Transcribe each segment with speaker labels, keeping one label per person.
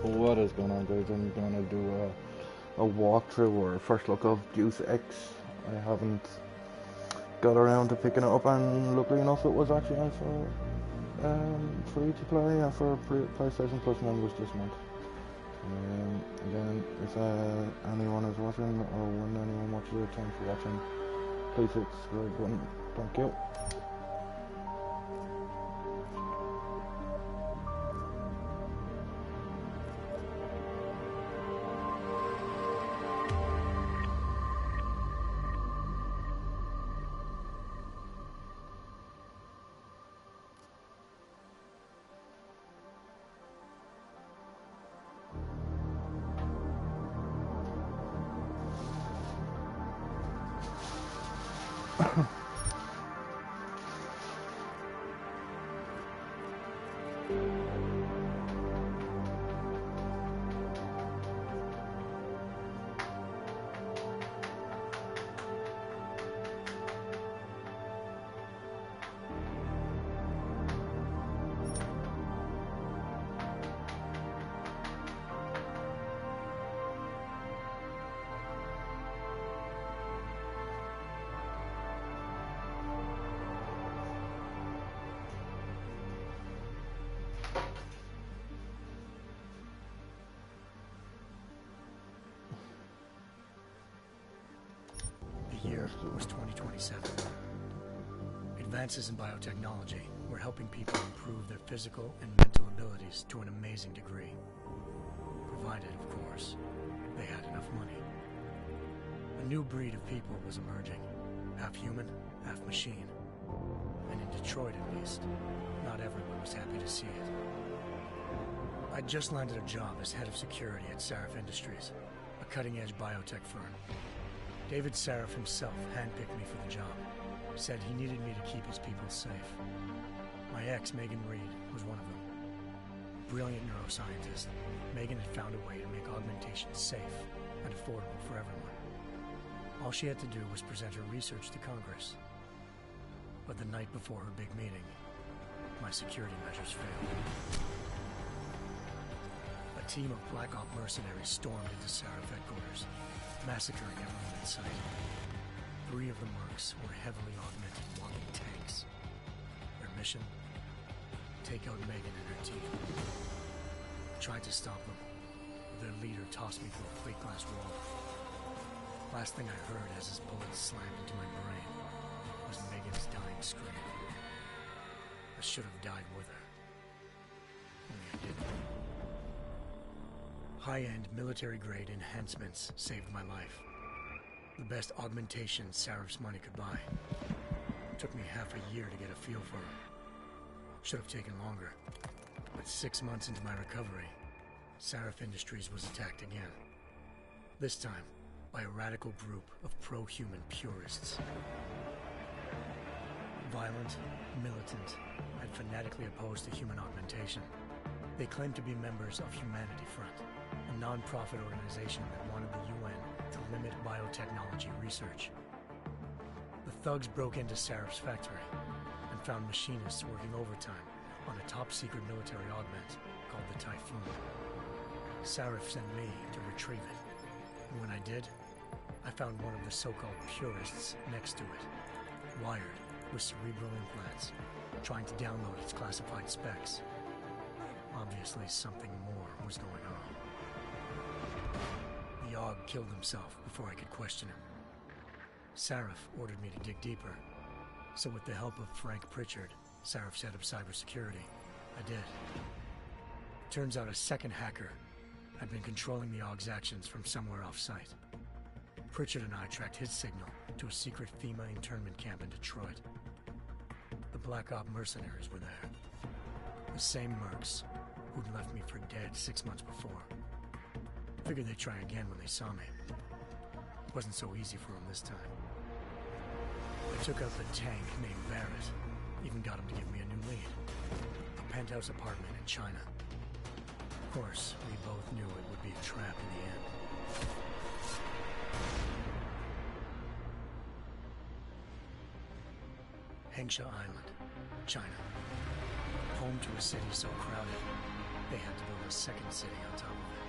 Speaker 1: What is going on, guys? I'm gonna do a walkthrough or a first look of Deus Ex. I haven't got around to picking it up, and luckily enough, it was actually on for free to play and for PlayStation Plus members this month. Again, if anyone is watching or when anyone watches it, thanks for watching. Please hit the subscribe button. Thank you.
Speaker 2: The year was 2027. Advances in biotechnology were helping people improve their physical and mental abilities to an amazing degree. Provided, of course, they had enough money. A new breed of people was emerging, half human, half machine. And in Detroit, at least, not everyone was happy to see it. I'd just landed a job as head of security at Sarif Industries, a cutting-edge biotech firm. David Sarif himself handpicked me for the job. Said he needed me to keep his people safe. My ex, Megan Reed, was one of them. Brilliant neuroscientist, Megan had found a way to make augmentation safe and affordable for everyone. All she had to do was present her research to Congress. But the night before her big meeting, my security measures failed. A team of Black Op mercenaries stormed into Sarif headquarters, massacring everyone in sight. 3 of the mercs were heavily augmented walking tanks. Their mission? Take out Megan and her team. I tried to stop them, but their leader tossed me through a plate glass wall. Last thing I heard as his bullets slammed into my brain was Megan's dying scream. I should have died with her. Only I didn't. High-end military-grade enhancements saved my life. The best augmentation Sarif's money could buy. Took me half a year to get a feel for her. Should have taken longer. But 6 months into my recovery, Sarif Industries was attacked again. This time, by a radical group of pro-human purists. Violent, militant, and fanatically opposed to human augmentation. They claimed to be members of Humanity Front, a non-profit organization that wanted the UN to limit biotechnology research. The thugs broke into Sarif's factory and found machinists working overtime on a top-secret military augment called the Typhoon. Sarif sent me to retrieve it, and when I did, I found one of the so-called purists next to it, wired with cerebral implants, trying to download its classified specs. Obviously, something more was going on. The AUG killed himself before I could question him. Sarif ordered me to dig deeper, so with the help of Frank Pritchard, Sarif's head of cybersecurity, I did. Turns out a second hacker had been controlling the AUG's actions from somewhere off-site. Pritchard and I tracked his signal to a secret FEMA internment camp in Detroit. The Black Op mercenaries were there. The same mercs who'd left me for dead 6 months before. Figured they'd try again when they saw me. It wasn't so easy for them this time. I took out the tank named Barrett. Even got him to give me a new lead. A penthouse apartment in China. Of course, we both knew it would be a trap in the end. Hengsha Island, China. Home to a city so crowded, they had to build a second city on top of it.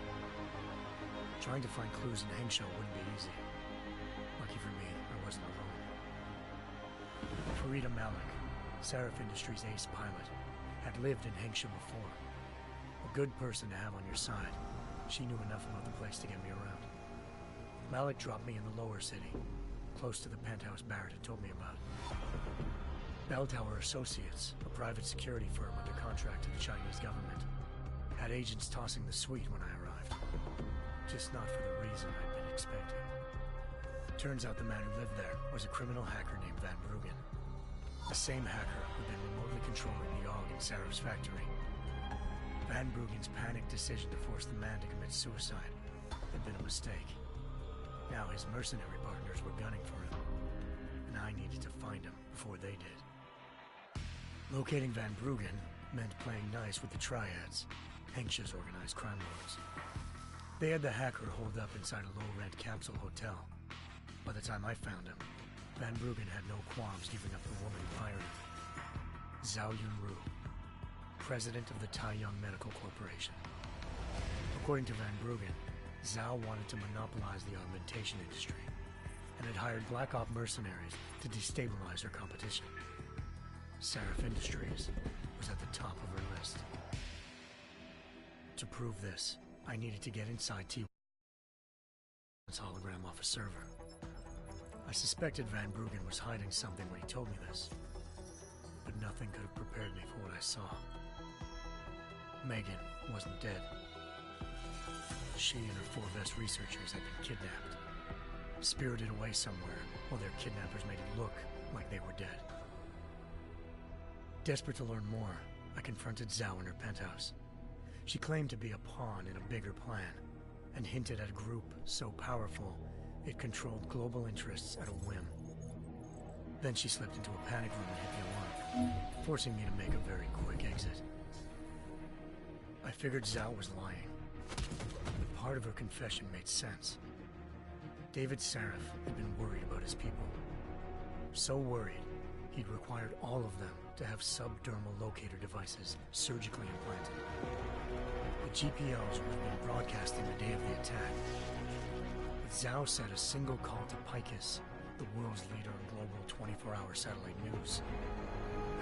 Speaker 2: Trying to find clues in Hengsha wouldn't be easy. Lucky for me, I wasn't alone. Farida Malik, Seraph Industries' ace pilot, had lived in Hengsha before. A good person to have on your side. She knew enough about the place to get me around. Malik dropped me in the lower city, close to the penthouse Barrett had told me about. Bell Tower Associates, a private security firm under contract to the Chinese government, had agents tossing the suite when I arrived. Just not for the reason I'd been expecting. Turns out the man who lived there was a criminal hacker named Van Bruggen. The same hacker who'd been remotely controlling the AUG in Saraph's factory. Van Bruggen's panicked decision to force the man to commit suicide had been a mistake. Now his mercenary partners were gunning for him, and I needed to find him before they did. Locating Van Bruggen meant playing nice with the Triads, Hengsha's organized crime lords. They had the hacker holed up inside a low-rent capsule hotel. By the time I found him, Van Bruggen had no qualms giving up the woman who hired him. Zhao Yunru, president of the Taiyang Medical Corporation. According to Van Bruggen, Zhao wanted to monopolize the augmentation industry and had hired Black Op mercenaries to destabilize her competition. Seraph Industries was at the top of her list. To prove this, I needed to get inside T1's hologram off a server. I suspected Van Bruggen was hiding something when he told me this, but nothing could have prepared me for what I saw. Megan wasn't dead. She and her 4 best researchers had been kidnapped, spirited away somewhere while their kidnappers made it look like they were dead. Desperate to learn more, I confronted Zhao in her penthouse. She claimed to be a pawn in a bigger plan, and hinted at a group so powerful it controlled global interests at a whim. Then she slipped into a panic room and hit the alarm, forcing me to make a very quick exit. I figured Zhao was lying, but part of her confession made sense. David Seraph had been worried about his people. So worried, he'd required all of them to have subdermal locator devices surgically implanted. The GPLs would have been broadcasting the day of the attack. But Zhao said a single call to Picus, the world's leader in global 24-hour satellite news,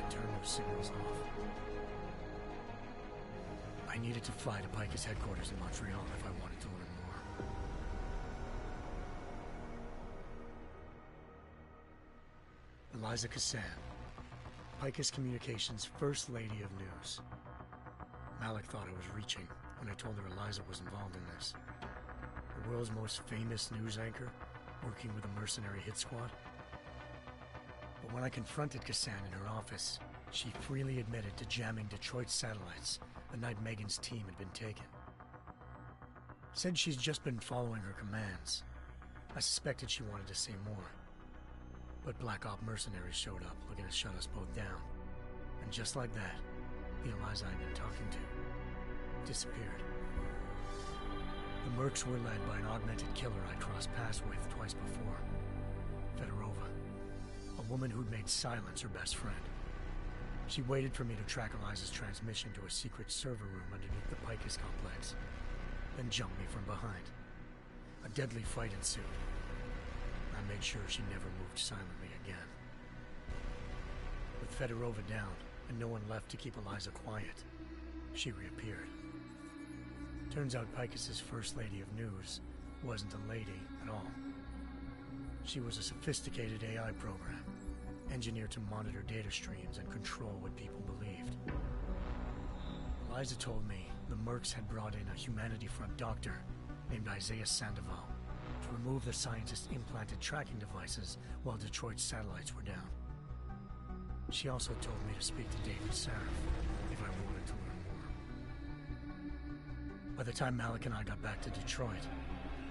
Speaker 2: had turned those signals off. I needed to fly to Picus headquarters in Montreal if I wanted to learn more. Eliza Cassan, Picus Communications' First Lady of News. Malik thought I was reaching when I told her Eliza was involved in this. The world's most famous news anchor, working with a mercenary hit squad. But when I confronted Cassan in her office, she freely admitted to jamming Detroit's satellites the night Megan's team had been taken. Said she's just been following her commands. I suspected she wanted to say more. But Black Op mercenaries showed up looking to shut us both down. And just like that, the Eliza I'd been talking to disappeared. The Mercs were led by an augmented killer I crossed paths with twice before, Fedorova, a woman who'd made silence her best friend. She waited for me to track Eliza's transmission to a secret server room underneath the Picus complex, then jumped me from behind. A deadly fight ensued. I made sure she never moved silently again. With Fedorova down and no one left to keep Eliza quiet, she reappeared. Turns out Picus's First Lady of News wasn't a lady at all. She was a sophisticated AI program, engineered to monitor data streams and control what people believed. Eliza told me the Mercs had brought in a Humanity Front doctor named Isaiah Sandoval to remove the scientist's implanted tracking devices while Detroit's satellites were down. She also told me to speak to David Seraph if I wanted to learn more. By the time Malik and I got back to Detroit,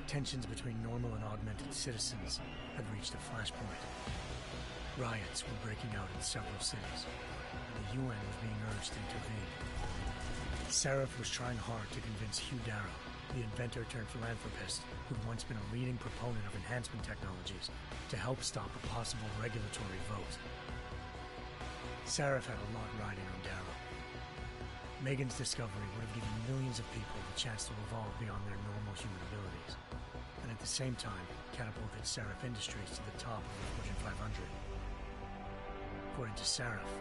Speaker 2: tensions between normal and augmented citizens had reached a flashpoint. Riots were breaking out in several cities, and the UN was being urged to intervene. Seraph was trying hard to convince Hugh Darrow, the inventor-turned-philanthropist who'd once been a leading proponent of enhancement technologies, to help stop a possible regulatory vote. Seraph had a lot riding on Darrow. Megan's discovery would have given millions of people the chance to evolve beyond their normal human abilities, and at the same time catapulted Seraph Industries to the top of the Fortune 500. According to Seraph,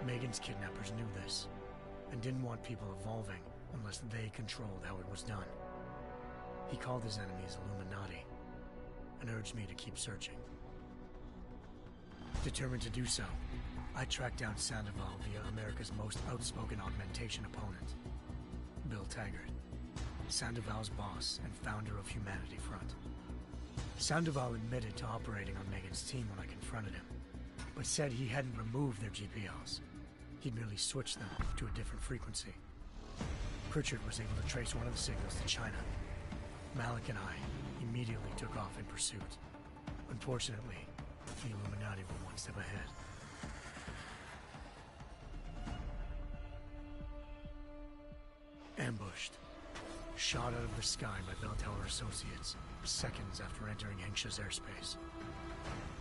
Speaker 2: Megan's kidnappers knew this, and didn't want people evolving unless they controlled how it was done. He called his enemies Illuminati, and urged me to keep searching. Determined to do so, I tracked down Sandoval via America's most outspoken augmentation opponent, Bill Taggart, Sandoval's boss and founder of Humanity Front. Sandoval admitted to operating on Megan's team when I confronted him, but said he hadn't removed their GPLs. He'd merely switched them to a different frequency. Pritchard was able to trace one of the signals to China. Malik and I immediately took off in pursuit. Unfortunately, the Illuminati were one step ahead. Ambushed. Shot out of the sky by Bell Tower Associates, seconds after entering Hengsha's airspace.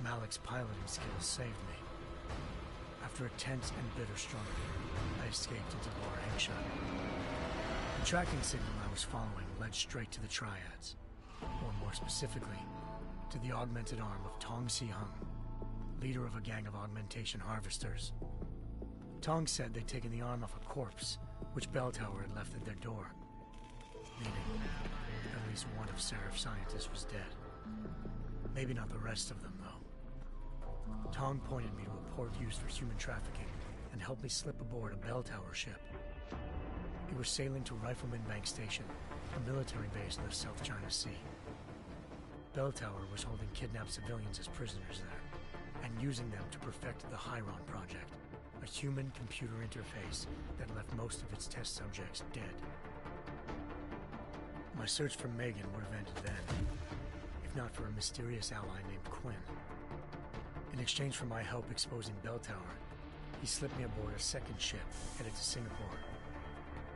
Speaker 2: Malik's piloting skills saved me. After a tense and bitter struggle, I escaped into Lower Hengsha. The tracking signal I was following led straight to the Triads, or more specifically, to the augmented arm of Tong Si-hung, leader of a gang of augmentation harvesters. Tong said they'd taken the arm off a corpse, which Bell Tower had left at their door, meaning at least one of Seraph's scientists was dead. Maybe not the rest of them, though. Tong pointed me to a port used for human trafficking and helped me slip aboard a Bell Tower ship. We were sailing to Rifleman Bank Station, a military base in the South China Sea. Bell Tower was holding kidnapped civilians as prisoners there, and using them to perfect the Hyron Project, a human-computer interface that left most of its test subjects dead. My search for Megan would have ended then, if not for a mysterious ally named Quinn. In exchange for my help exposing Bell Tower, he slipped me aboard a second ship headed to Singapore,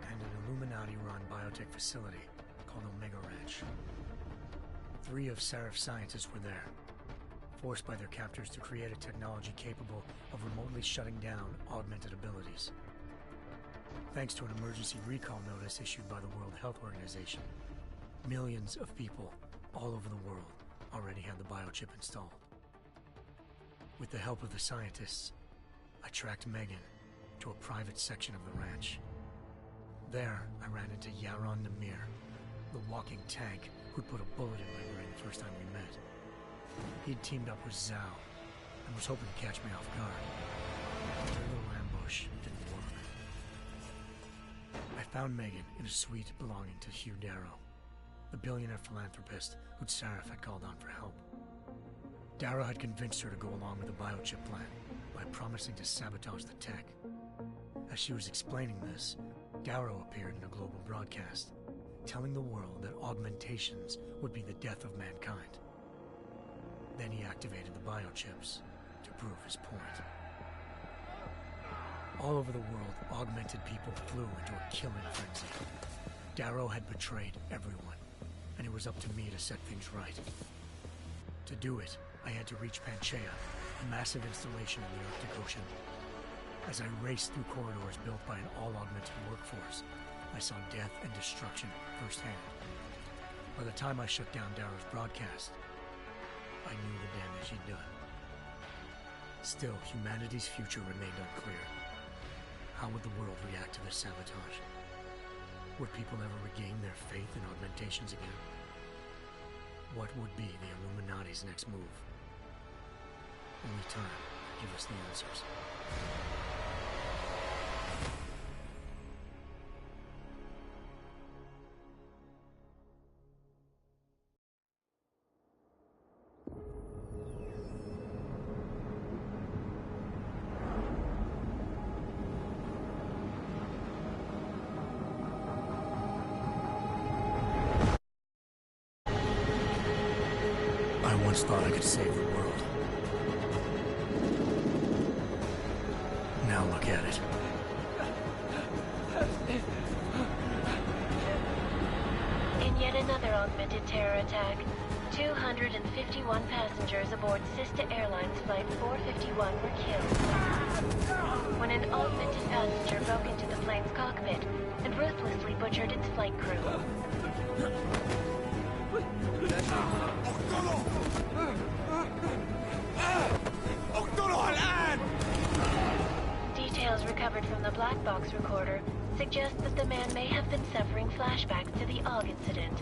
Speaker 2: and an Illuminati-run biotech facility called Omega Ranch. 3 of Seraph's scientists were there, forced by their captors to create a technology capable of remotely shutting down augmented abilities. Thanks to an emergency recall notice issued by the World Health Organization, millions of people all over the world already had the biochip installed. With the help of the scientists, I tracked Megan to a private section of the ranch. There, I ran into Yaron Namir, the walking tank who'd put a bullet in my brain the first time we met. He'd teamed up with Zhao and was hoping to catch me off guard. But their little ambush didn't work. I found Megan in a suite belonging to Hugh Darrow, the billionaire philanthropist who'd Seraph had called on for help. Darrow had convinced her to go along with the biochip plan by promising to sabotage the tech. As she was explaining this, Darrow appeared in a global broadcast, telling the world that augmentations would be the death of mankind. Then he activated the biochips to prove his point. All over the world, augmented people flew into a killing frenzy. Darrow had betrayed everyone, and it was up to me to set things right. To do it, I had to reach Panchaea, a massive installation in the Arctic Ocean. As I raced through corridors built by an all-augmented workforce, I saw death and destruction firsthand. By the time I shut down Darrow's broadcast, I knew the damage he'd done. Still, humanity's future remained unclear. How would the world react to this sabotage? Would people ever regain their faith in augmentations again? What would be the Illuminati's next move? Only time will give us the answers. I once thought I could save the world. Now look at it.
Speaker 3: In yet another augmented terror attack, 251 passengers aboard Sister Airlines Flight 451 were killed when an augmented passenger broke into the plane's cockpit and ruthlessly butchered its flight crew. Details recovered from the black box recorder suggest that the man may have been suffering flashbacks to the AUG incident.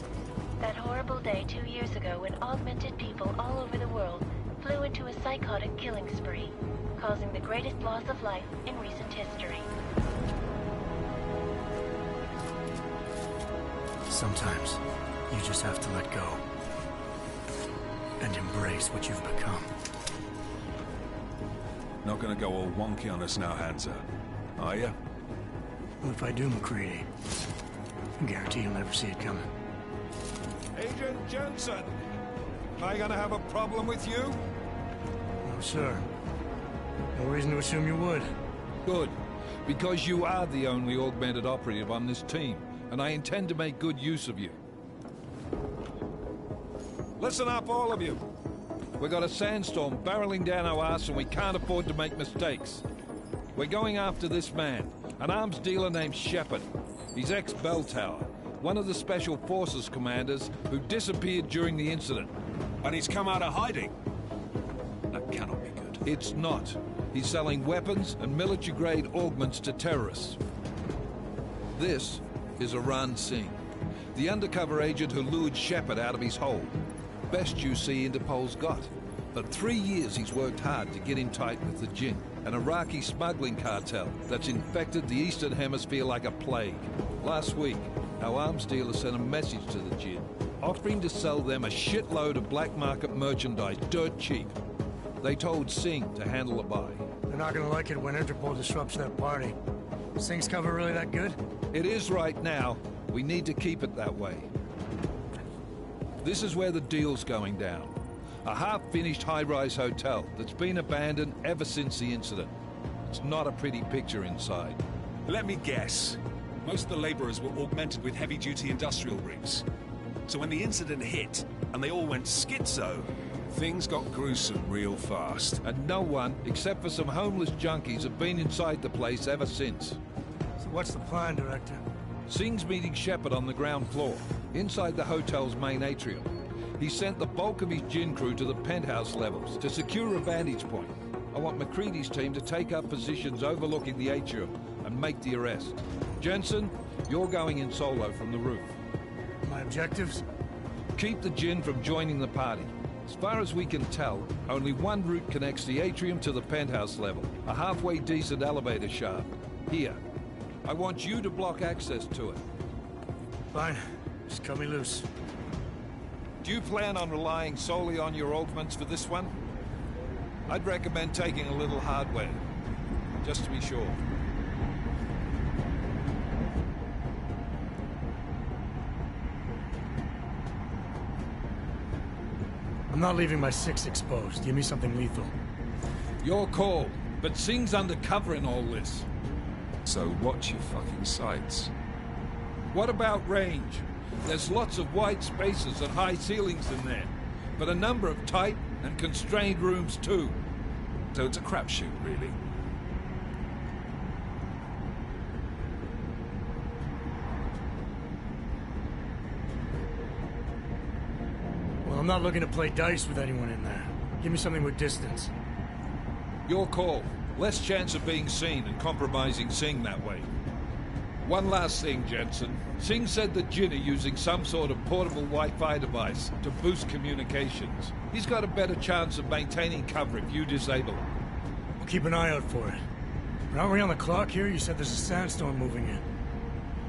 Speaker 3: That horrible day 2 years ago when augmented people all over the world flew into a psychotic killing spree, causing the greatest loss of life in recent history.
Speaker 2: Sometimes, you just have to let go. And embrace what you've become.
Speaker 4: Not gonna go all wonky on us now, Hansa, are ya?
Speaker 2: Well, if I do, McCready, I guarantee you'll never see it coming.
Speaker 4: Agent Jensen! Am I gonna have a problem with you?
Speaker 2: No, sir. No reason to assume you would.
Speaker 5: Good. Because you are the only augmented operative on this team, and I intend to make good use of you.
Speaker 4: Listen up, all of you.
Speaker 5: We got a sandstorm barreling down our arse and we can't afford to make mistakes. We're going after this man, an arms dealer named Shepard. He's ex-Bell Tower, one of the Special Forces commanders who disappeared during the incident.
Speaker 4: And he's come out of hiding. That cannot be good.
Speaker 5: It's not. He's selling weapons and military-grade augments to terrorists. This is Aran Singh, the undercover agent who lured Shepard out of his hole. Best you see Interpol's got. For 3 years he's worked hard to get in tight with the Jinn, an Iraqi smuggling cartel that's infected the Eastern Hemisphere like a plague. Last week, our arms dealer sent a message to the Jinn, offering to sell them a shitload of black market merchandise dirt cheap. They told Singh to handle the buy.
Speaker 2: They're not gonna like it when Interpol disrupts their party. Is Singh's cover really that good?
Speaker 5: It is right now. We need to keep it that way. This is where the deal's going down. A half-finished high-rise hotel that's been abandoned ever since the incident. It's not a pretty picture inside.
Speaker 4: Let me guess. Most of the laborers were augmented with heavy-duty industrial rigs. So when the incident hit, and they all went schizo, things got gruesome real fast.
Speaker 5: And no one, except for some homeless junkies, have been inside the place ever since.
Speaker 2: So what's the plan, Director?
Speaker 5: Singh's meeting Shepard on the ground floor, inside the hotel's main atrium. He sent the bulk of his Jinn crew to the penthouse levels to secure a vantage point. I want McCready's team to take up positions overlooking the atrium and make the arrest. Jensen, you're going in solo from the roof.
Speaker 2: My objectives?
Speaker 5: Keep the Jinn from joining the party. As far as we can tell, only one route connects the atrium to the penthouse level, a halfway decent elevator shaft. Here. I want you to block access to it.
Speaker 2: Fine. Just cut me loose.
Speaker 5: Do you plan on relying solely on your augments for this one? I'd recommend taking a little hardware, just to be sure.
Speaker 2: I'm not leaving my 6 exposed. Give me something lethal.
Speaker 5: Your call, but Singh's undercover in all this.
Speaker 4: So watch your fucking sights.
Speaker 5: What about range? There's lots of wide spaces and high ceilings in there, but a number of tight and constrained rooms too.
Speaker 4: So it's a crapshoot, really.
Speaker 2: Well, I'm not looking to play dice with anyone in there. Give me something with distance.
Speaker 5: Your call. Less chance of being seen and compromising Singh that way. One last thing, Jensen. Singh said the Jinn are using some sort of portable Wi-Fi device to boost communications. He's got a better chance of maintaining cover if you disable it.
Speaker 2: We'll keep an eye out for it. But aren't we on the clock here? You said there's a sandstorm moving in.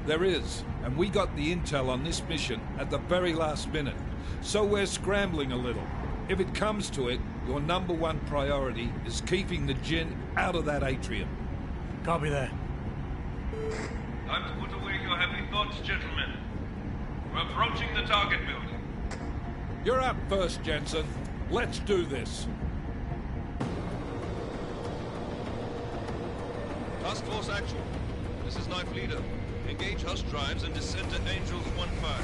Speaker 5: There is, and we got the intel on this mission at the very last minute. So we're scrambling a little. If it comes to it, your #1 priority is keeping the Jinn out of that atrium.
Speaker 2: Copy that.
Speaker 6: Time to put away your heavy thoughts, gentlemen. We're approaching the target building.
Speaker 5: You're up first, Jensen. Let's do this.
Speaker 6: Task Force Actual. This is Knife Leader. Engage Hush drives and descend to Angels 1-5.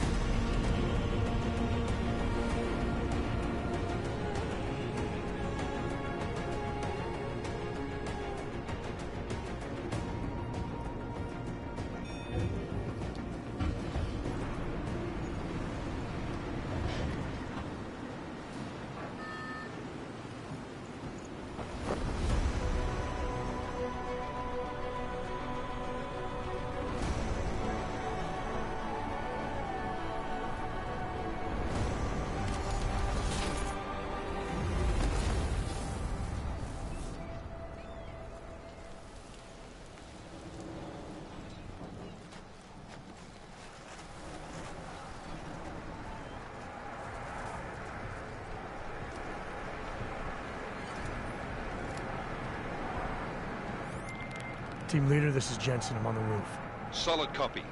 Speaker 2: Team leader, this is Jensen. I'm on the roof.
Speaker 5: Solid copy.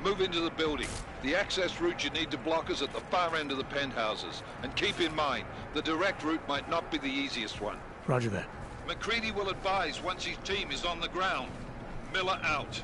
Speaker 5: Move into the building. The access route you need to block is at the far end of the penthouses. And keep in mind, the direct route might not be the easiest one.
Speaker 2: Roger that.
Speaker 5: McCready will advise once his team is on the ground. Miller out.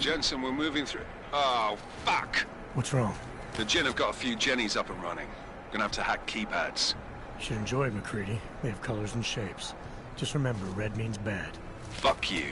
Speaker 4: Jensen, we're moving through... Oh, fuck!
Speaker 2: What's wrong?
Speaker 4: The Gen have got a few Jennies up and running. Gonna have to hack keypads.
Speaker 2: You should enjoy it, McCready. They have colors and shapes. Just remember, red means bad.
Speaker 4: Fuck you.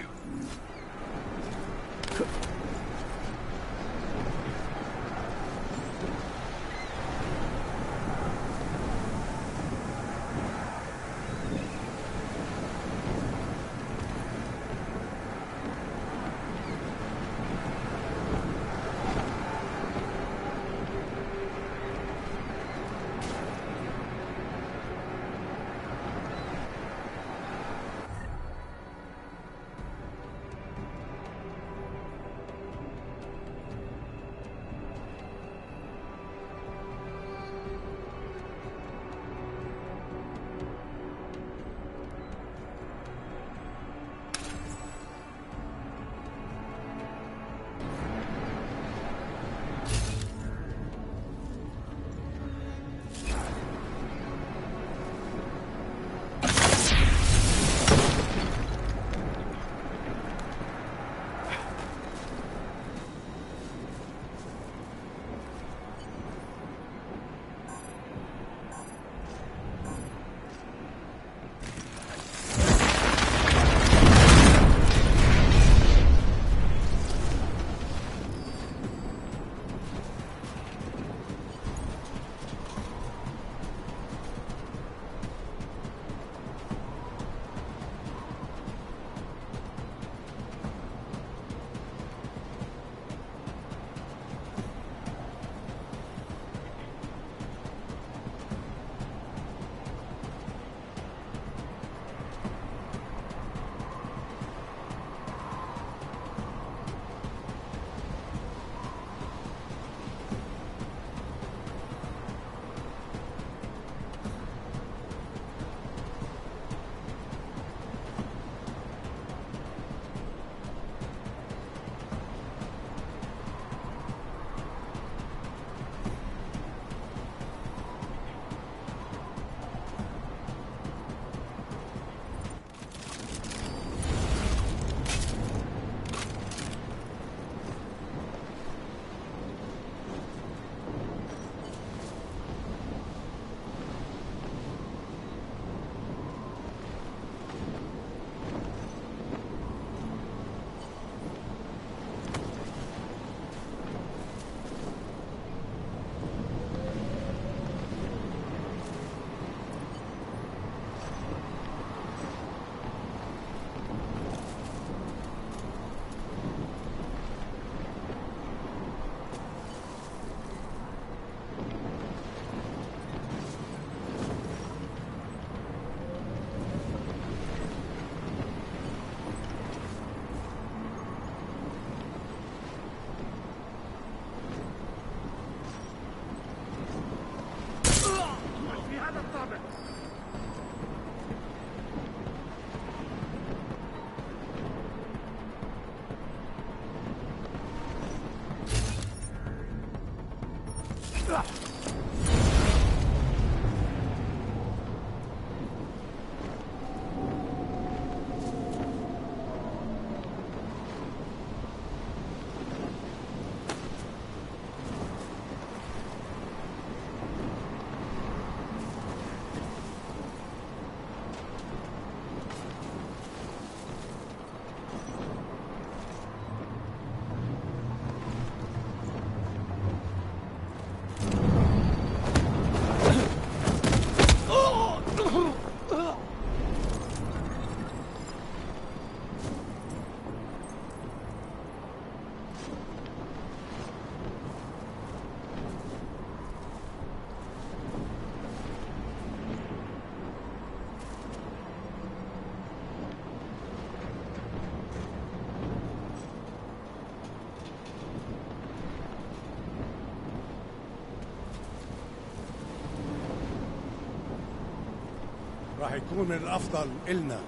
Speaker 7: راح يكون من الأفضل إلنا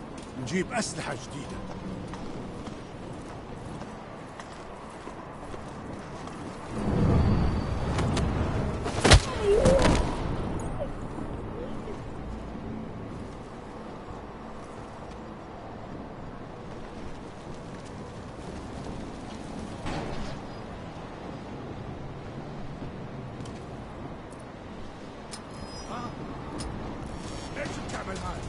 Speaker 7: نجيب أسلحة جديدة. ايش بتعمل هاي؟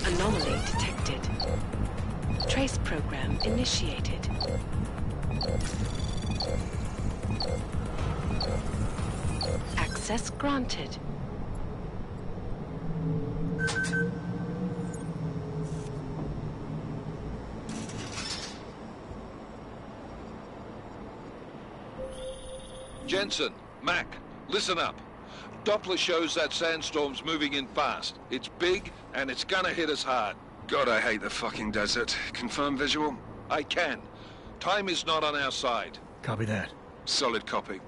Speaker 3: Anomaly detected. Trace program initiated. Access granted.
Speaker 5: Jensen, Mac, listen up. Doppler shows that sandstorm's moving in fast. It's big, and it's gonna hit us hard.
Speaker 4: God, I hate the fucking desert. Confirm visual?
Speaker 5: I can. Time is not on our side.
Speaker 2: Copy that.
Speaker 4: Solid copy.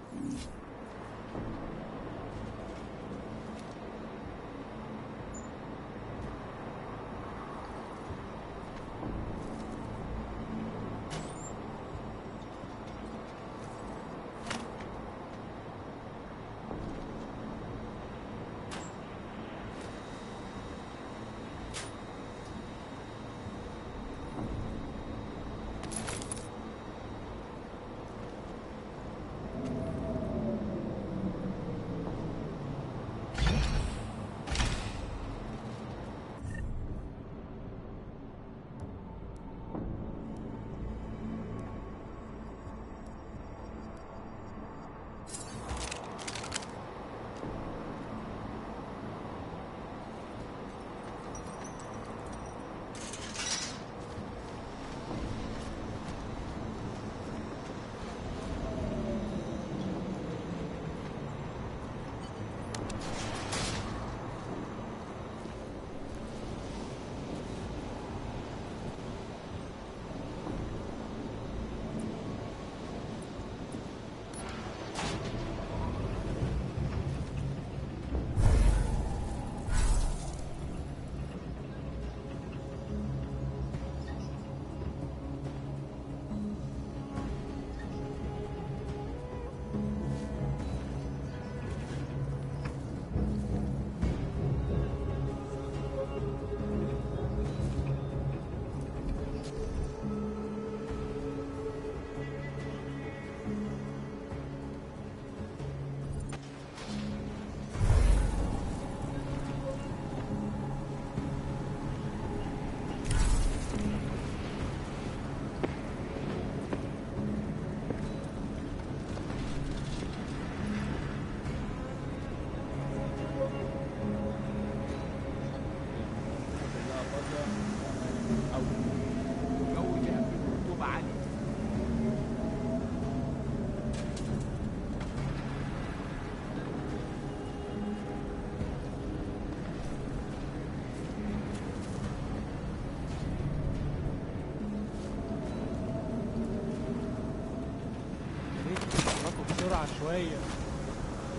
Speaker 8: بسرعة شوية،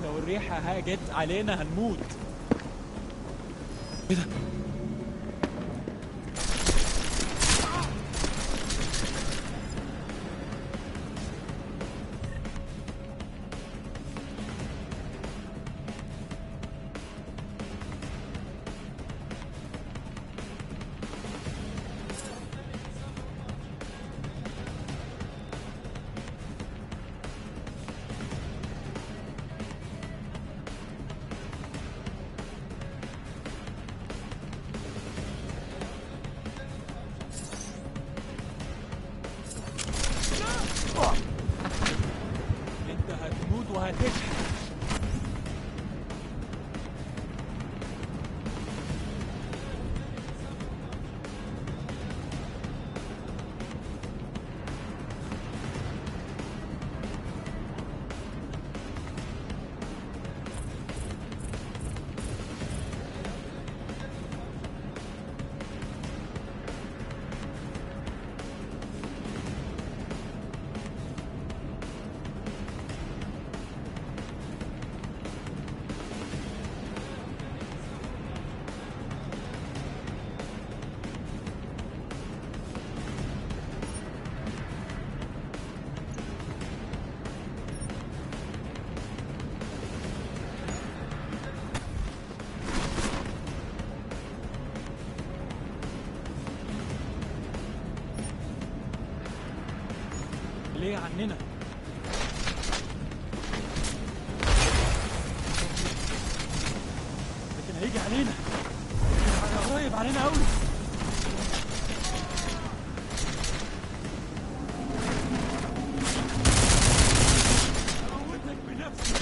Speaker 8: لو الريحة هاجت علينا هنموت. ايه ده؟ انت هتموت وهتشحن. ليه عننا؟ لكن هيجي علينا، قريب علينا قوي. هموتك بنفسي.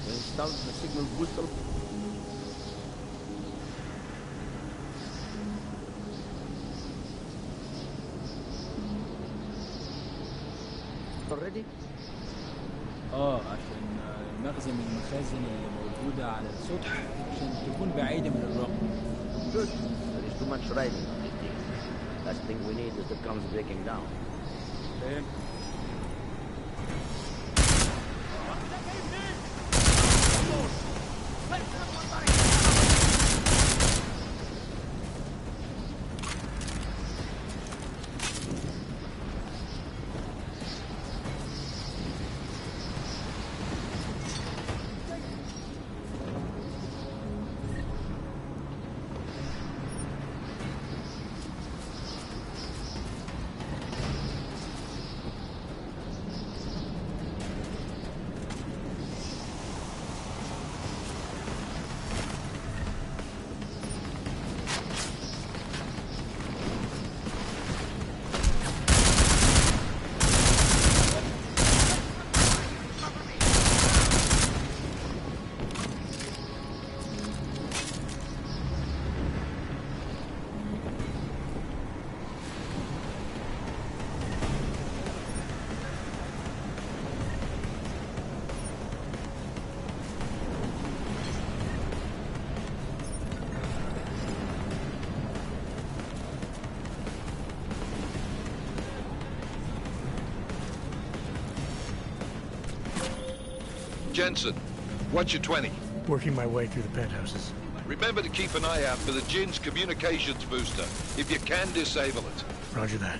Speaker 9: Installed the signal booster. Already?
Speaker 8: عشان مخزن من المخازن اللي موجودة على السطح عشان تكون بعيدة من الرمل.
Speaker 9: Good. There is too much riding on this thing. Last thing we need is the comes breaking down.
Speaker 8: فاهم؟
Speaker 5: Jensen, what's your 20?
Speaker 2: Working my way through the penthouses.
Speaker 5: Remember to keep an eye out for the Jinn's communications booster, if you can disable it.
Speaker 2: Roger that.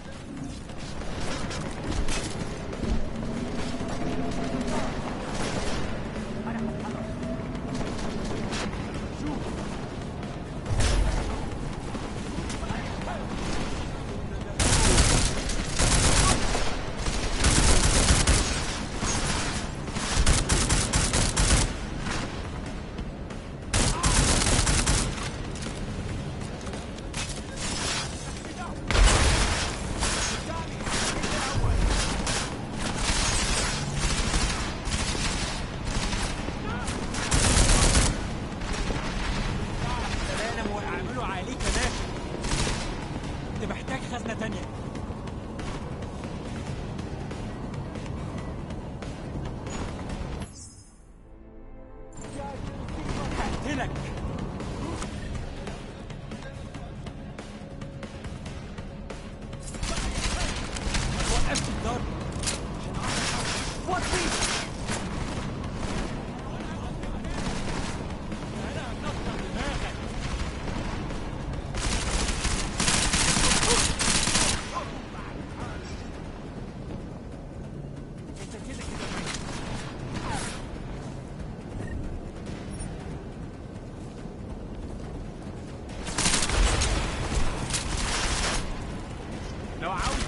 Speaker 2: هقتلك. وقفت الضرب عشان اعرف وطي. لو عاوز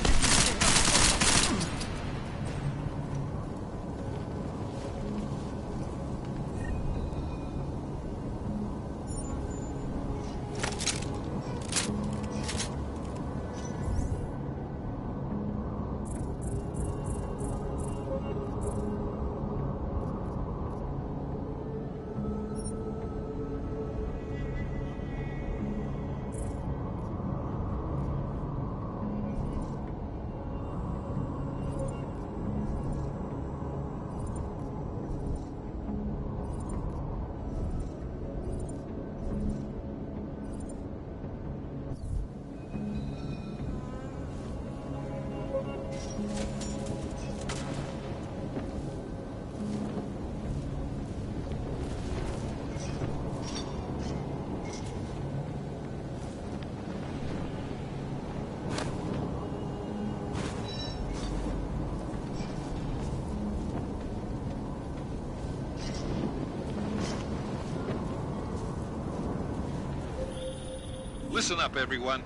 Speaker 5: Listen up, everyone.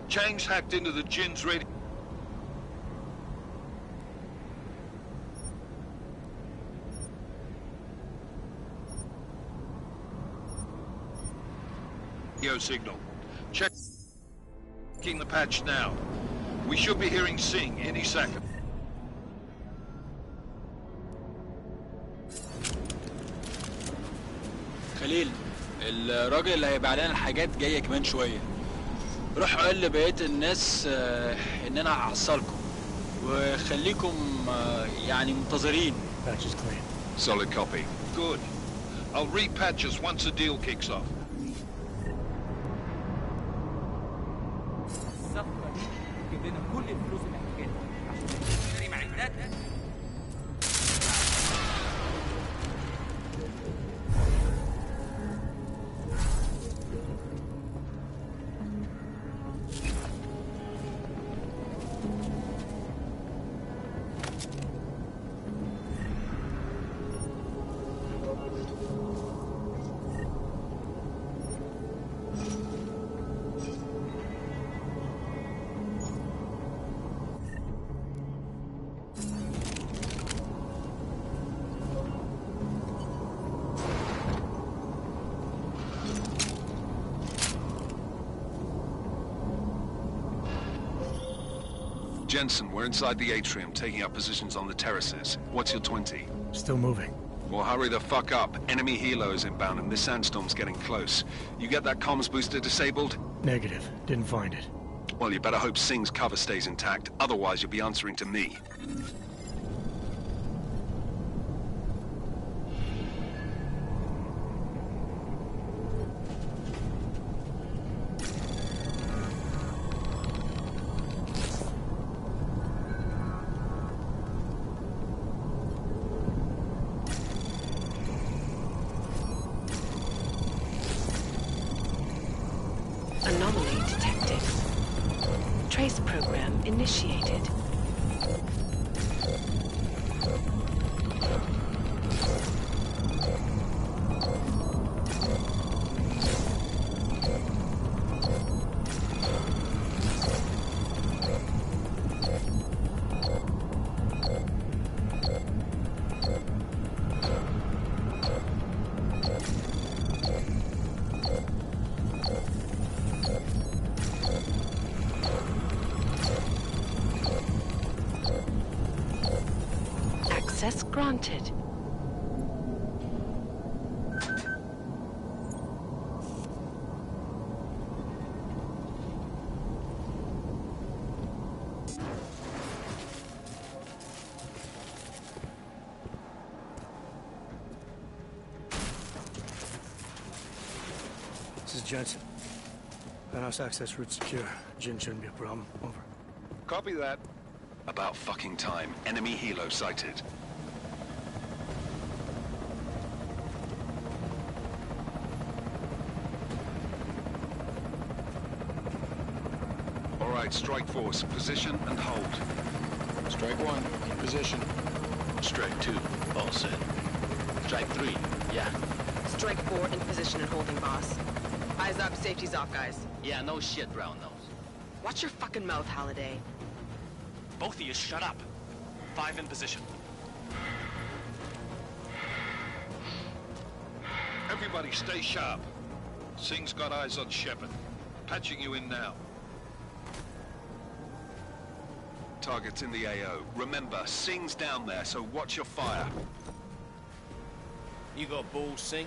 Speaker 5: Chang's hacked into the Jin's radio signal. Checking the patch now. We should be hearing Singh any second.
Speaker 8: خليل، الراجل اللي هيبيع لنا الحاجات جايه كمان شويه. روح قول لبقيه الناس ان انا هحصلكم وخليكم يعني منتظرين.
Speaker 2: Patch is clean.
Speaker 5: Solid copy. Good. I'll repatch us once the deal kicks off.
Speaker 10: الصفقه دي تجيب لنا كل الفلوس اللي محتاجينها عشان نشتري معدات.
Speaker 4: Jensen, we're inside the atrium, taking up positions on the terraces. What's your 20?
Speaker 2: Still moving.
Speaker 4: Well, hurry the fuck up. Enemy helo is inbound and this sandstorm's getting close. You get that comms booster disabled?
Speaker 2: Negative. Didn't find it.
Speaker 4: Well, you better hope Singh's cover stays intact. Otherwise, you'll be answering to me.
Speaker 3: Anomaly detected. Trace program initiated. Access granted.
Speaker 2: Jensen. Penthouse access route secure. Jin shouldn't be a problem. Over.
Speaker 5: Copy that.
Speaker 4: About fucking time. Enemy helo sighted. All right, strike force. Position and hold.
Speaker 8: Strike 1, in position.
Speaker 11: Strike 2, all set. Strike 3, yeah.
Speaker 12: Strike 4, in position and holding, boss. Eyes up, safety's off, guys.
Speaker 11: Yeah, no shit, brown nose.
Speaker 12: Watch your fucking mouth, Halliday.
Speaker 11: Both of you shut up. 5 in position.
Speaker 5: Everybody stay sharp. Singh's got eyes on Shepard. Patching you in now.
Speaker 4: Target's in the AO. Remember, Singh's down there, so watch your fire.
Speaker 10: You got balls, Singh?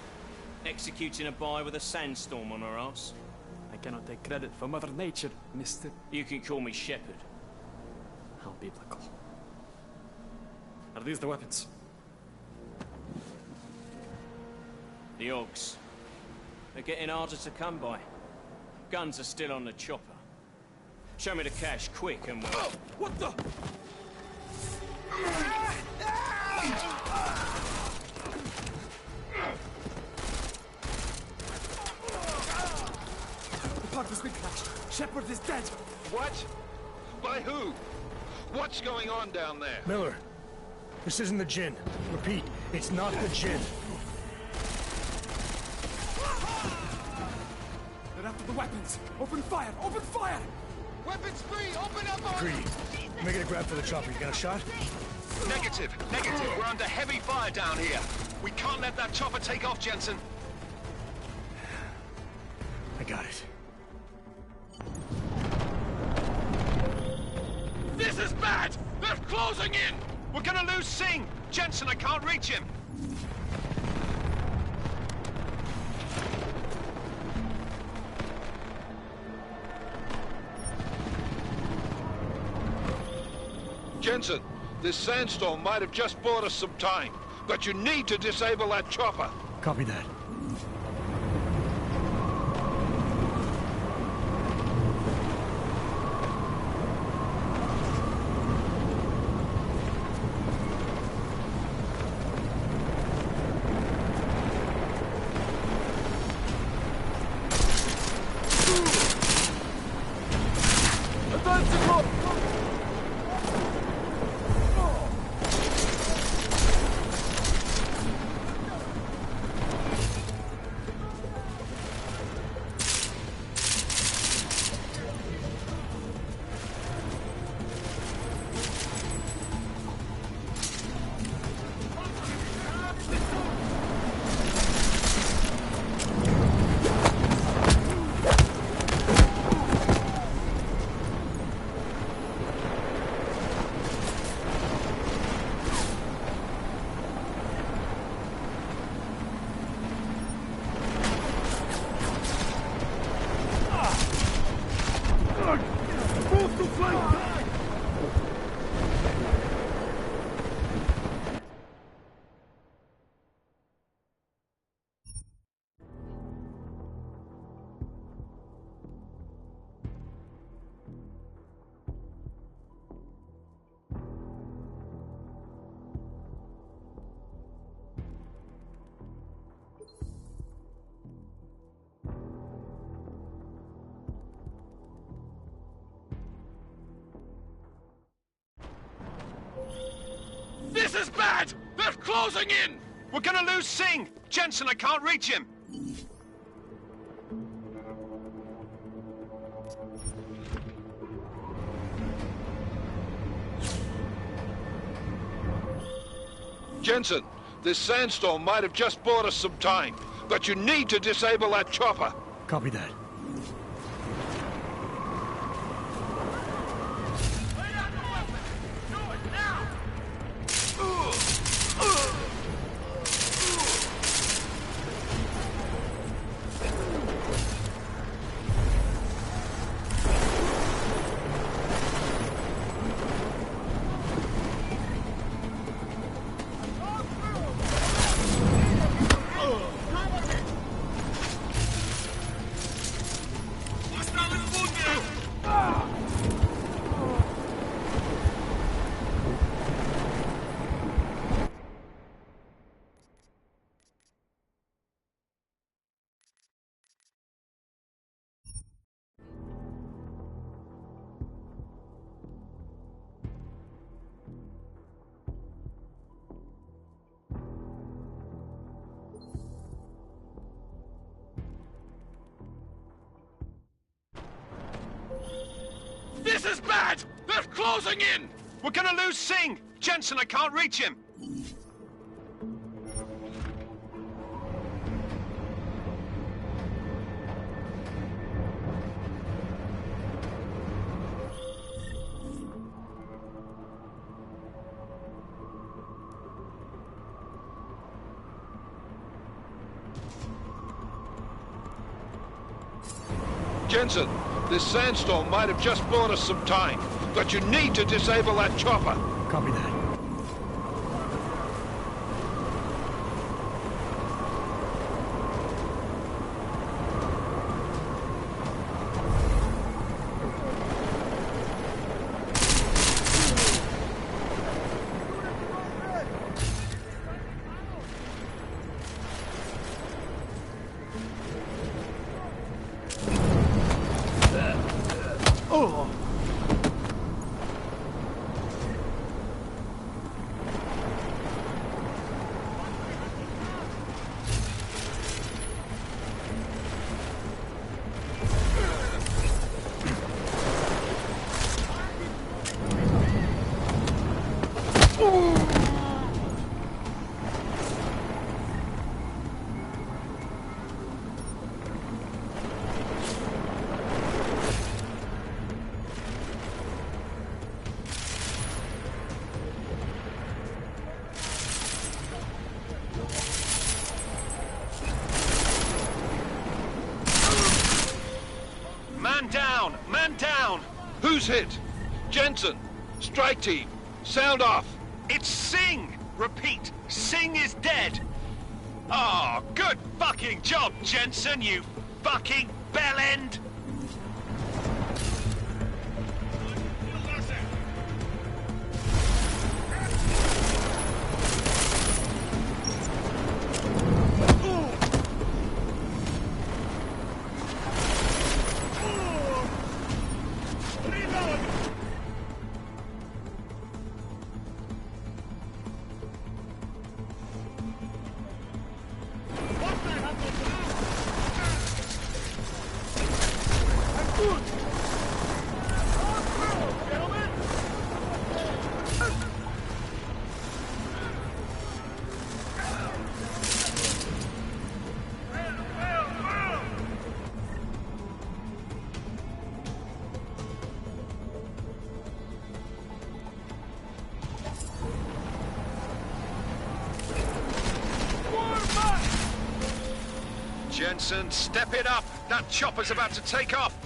Speaker 10: Executing a buy with a sandstorm on our ass?
Speaker 13: I cannot take credit for Mother Nature, mister.
Speaker 10: You can call me Shepard.
Speaker 13: How biblical. Are these the weapons?
Speaker 10: The Ogs. They're getting harder to come by. Guns are still on the chopper. Show me the cash, quick, and we'll...
Speaker 13: Oh, what the? The part was whiplashed. Shepard is dead.
Speaker 5: What? By who? What's going on down there?
Speaker 2: Miller, this isn't the Jinn. Repeat, it's not the Jinn.
Speaker 13: They're after the weapons. Open fire! Open fire!
Speaker 5: Weapons free! Open up on...
Speaker 2: Greedy, making a grab for the chopper. You got a shot?
Speaker 4: Negative. We're under heavy fire down here. We can't let that chopper take off, Jensen.
Speaker 2: I got it.
Speaker 4: This is bad! They're closing in! We're gonna lose Singh! Jensen, I can't reach him!
Speaker 5: Jensen, this sandstorm might have just bought us some time, but you need to disable that chopper.
Speaker 2: Copy that.
Speaker 4: This is bad! They're closing in! We're gonna lose Singh! Jensen, I can't reach him!
Speaker 5: Jensen, this sandstorm might have just bought us some time, but you need to disable that chopper.
Speaker 2: Copy that.
Speaker 4: closing in! We're gonna lose Singh! Jensen, I can't reach him!
Speaker 5: Jensen, this sandstorm might have just bought us some time, but you need to disable that chopper.
Speaker 2: Copy that.
Speaker 13: Oh!
Speaker 4: Man down! Man down!
Speaker 5: Who's hit? Jensen! Strike team! Sound off!
Speaker 4: It's Singh! Repeat, Singh is dead! Oh, good fucking job, Jensen, you fucking bellend! Jensen, step it up! That chopper's about to take off!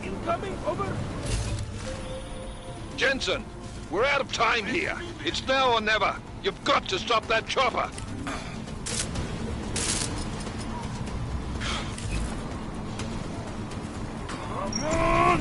Speaker 13: Incoming, over!
Speaker 5: Jensen, we're out of time here. It's now or never. You've got to stop that chopper.
Speaker 13: Come on!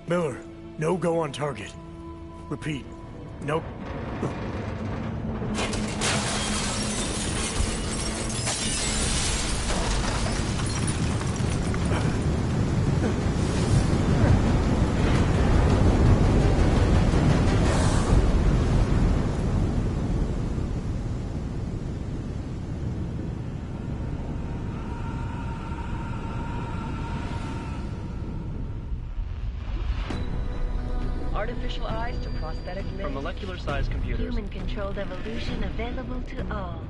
Speaker 2: Miller, no go on target. Repeat, no...
Speaker 14: Artificial eyes to prosthetic limbs.
Speaker 15: From molecular-sized computers.
Speaker 3: Human-controlled evolution available to all.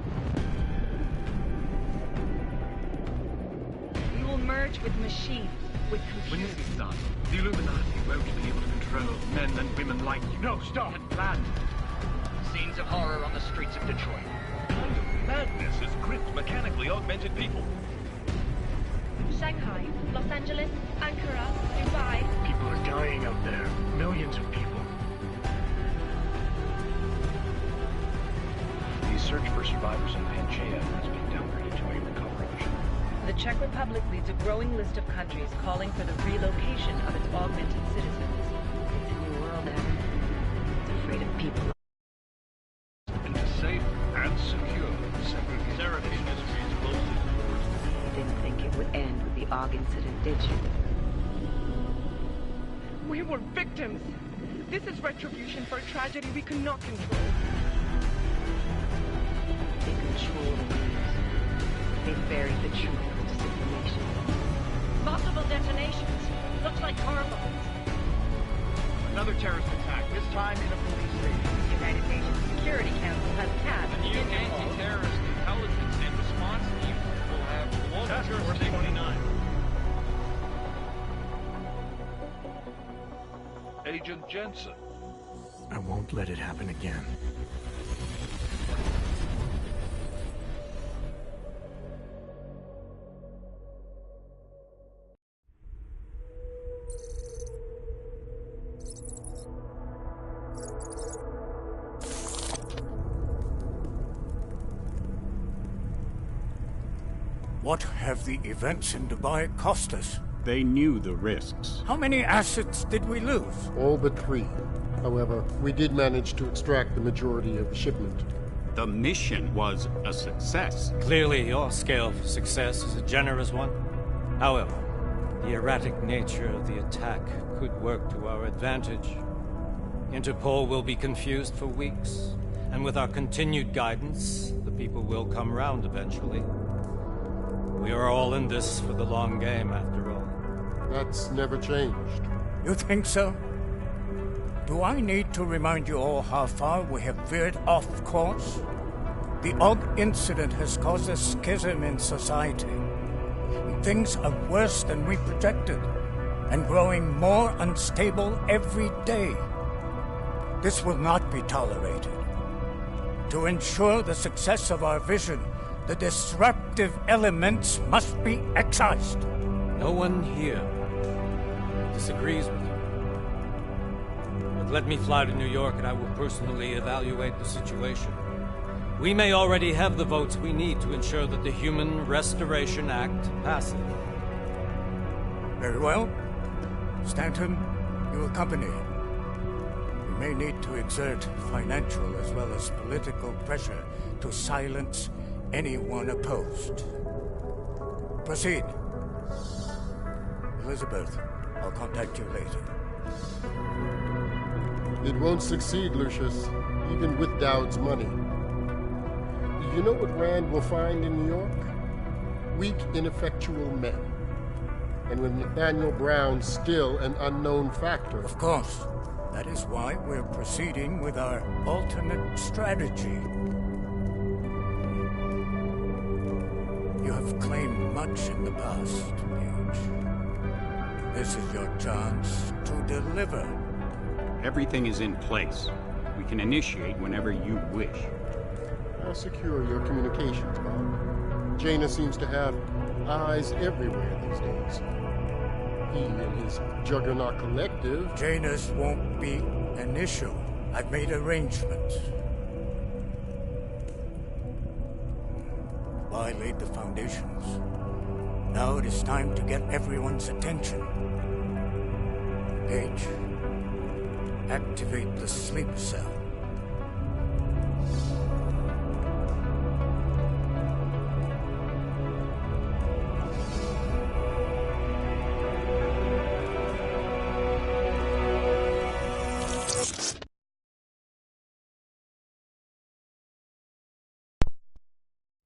Speaker 14: We will merge with machines, with
Speaker 15: When
Speaker 14: computers.
Speaker 15: this is done, the Illuminati won't be able to control men and women like you.
Speaker 13: No, stop!
Speaker 15: And planned. Scenes of horror on the streets of Detroit.
Speaker 6: Madness has gripped mechanically augmented people.
Speaker 14: Shanghai, Los Angeles, Ankara, Dubai.
Speaker 2: People are dying out there. Millions of people.
Speaker 15: The search for survivors in Pangaea has been downgraded to a recovery mission.
Speaker 14: The Czech Republic leads a growing list of countries calling for the relocation of its augmented citizens. It's a new world, Adam. It's afraid of people.
Speaker 15: Into safe and secure segregation is closely towards.
Speaker 14: You didn't think it would end with the AUG incident, did you?
Speaker 16: We were victims. This is retribution for a tragedy we cannot control.
Speaker 14: They control the news. They buried the truth with disinformation.
Speaker 17: Multiple detonations. Looks like car bombs.
Speaker 18: Another terrorist attack, this time in a police station.
Speaker 14: The United Nations Security Council has tasked
Speaker 18: The new anti-terrorist intelligence and response team will have global jurisdiction. 29.
Speaker 15: Agent Jensen.
Speaker 2: I won't let it happen again.
Speaker 19: What have the events in Dubai cost us?
Speaker 7: They knew the risks.
Speaker 19: How many assets did we lose?
Speaker 20: All but 3. However, we did manage to extract the majority of the shipment.
Speaker 7: The mission was a success.
Speaker 21: Clearly, your scale of success is a generous one. However, the erratic nature of the attack could work to our advantage. Interpol will be confused for weeks, and with our continued guidance, the people will come round eventually. We are all in this for the long game, after all.
Speaker 20: That's never changed.
Speaker 19: You think so? Do I need to remind you all how far we have veered off course? The AUG incident has caused a schism in society. Things are worse than we projected, and growing more unstable every day. This will not be tolerated. To ensure the success of our vision, the disruptive elements must be excised.
Speaker 21: No one here disagrees with you. But let me fly to New York and I will personally evaluate the situation. We may already have the votes we need to ensure that the Human Restoration Act passes.
Speaker 19: Very well. Stanton, you accompany. We may need to exert financial as well as political pressure to silence anyone opposed. Proceed. Elizabeth, I'll contact you later.
Speaker 20: It won't succeed, Lucius, even with Dowd's money. You know what Rand will find in New York? Weak, ineffectual men. And with Nathaniel Brown still an unknown factor.
Speaker 19: Of course. That is why we're proceeding with our alternate strategy. You have claimed much in the past, Paige. This is your chance to deliver.
Speaker 7: Everything is in place. We can initiate whenever you wish.
Speaker 20: How secure your communications, Bob? Jaina seems to have eyes everywhere these days. He and his Juggernaut Collective...
Speaker 19: Jaina's won't be an issue. I've made arrangements. I laid the foundations. Now it is time to get everyone's attention. Paige, activate the sleep cell.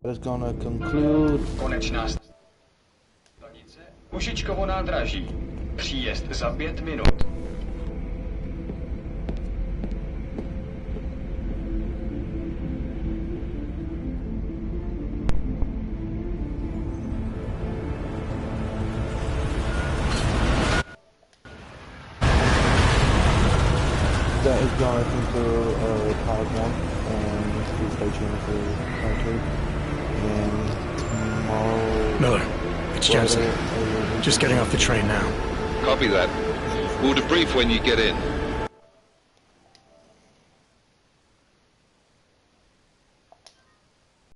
Speaker 1: That's gonna conclude.
Speaker 22: Konečná stanice. Ušičkovo nádraží. Příjezd za 5 minut.
Speaker 1: That is gonna conclude part 1, and please stay tuned for part 2. And tomorrow...
Speaker 2: Miller, it's It's Jensen. Just getting off the train now.
Speaker 5: Copy that. We'll debrief when you get in.